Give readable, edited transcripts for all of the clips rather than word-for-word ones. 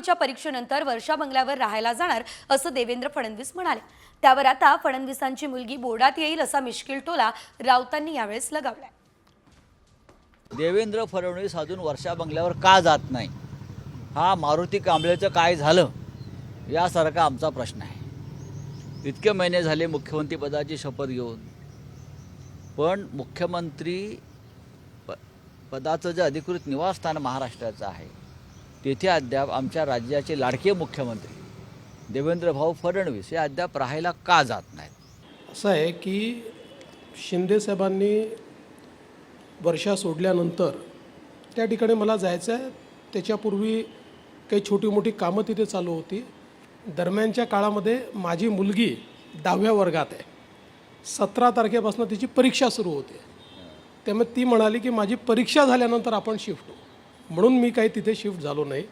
बारावीच्या परीक्षेनंतर वर्षा बंगल्यावर राहायला जाणार असं देवेंद्र फडणवीस म्हणाले। त्यावर आता फडणवीसांची मुलगी बोर्डात येईल असा मिश्किल टोला राऊतांनी यावेळेस लगावलाय। देवेंद्र फडणवीस अजून वर्षा बंगल्यावर का जात नाही, हा मारुती कांबळेचं काय झालं यासारखा आमचा प्रश्न आहे। इतके महिने झाले मुख्यमंत्रीपदाची शपथ घेऊन, पण मुख्यमंत्री पदाचं जे अधिकृत निवासस्थान महाराष्ट्राचं आहे तेथे अद्याप आमच्या राज्याचे लाडके मुख्यमंत्री देवेंद्र भाऊ फडणवीस हे अद्याप राहायला का जात नाहीत। असं आहे की शिंदे साहेबांनी वर्षा सोडल्यानंतर त्या ठिकाणी मला जायचं आहे। त्याच्यापूर्वी काही छोटी मोठी कामं तिथे चालू होती। दरम्यानच्या काळामध्ये माझी मुलगी 10व्या वर्गात आहे। 17 तारखेपासून तिची परीक्षा सुरू होते। त्यामुळे ती म्हणाली की माझी परीक्षा झाल्यानंतर आपण शिफ्ट होऊ, म्हणून मी काही तिथे शिफ्ट झालो नाही।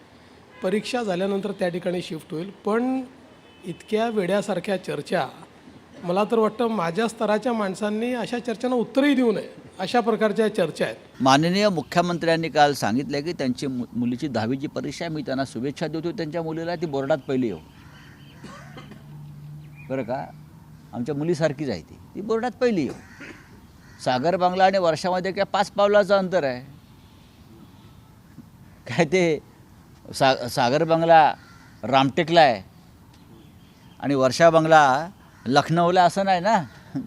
परीक्षा झाल्यानंतर त्या ठिकाणी शिफ्ट होईल। पण इतक्या वेड्यासारख्या चर्चा, मला तर वाटतं माझ्या स्तराच्या माणसांनी अशा चर्चांना उत्तरही देऊ नये, अशा प्रकारच्या चर्चा आहेत। माननीय मुख्यमंत्र्यांनी काल सांगितलं की त्यांची मुलीची 10वीची परीक्षा, मी त्यांना शुभेच्छा देतो। त्यांच्या मुलीला ती बोर्डात पहिली येऊ, बरं का, आमच्या मुलीसारखीच आहे ती बोर्डात पहिली येऊ। सागर बंगला आणि वर्षामध्ये काय 5 पावलाचं अंतर आहे काय? ते सागर बंगला रामटेकला आहे आणि वर्षा बंगला लखनौला असं नाही ना।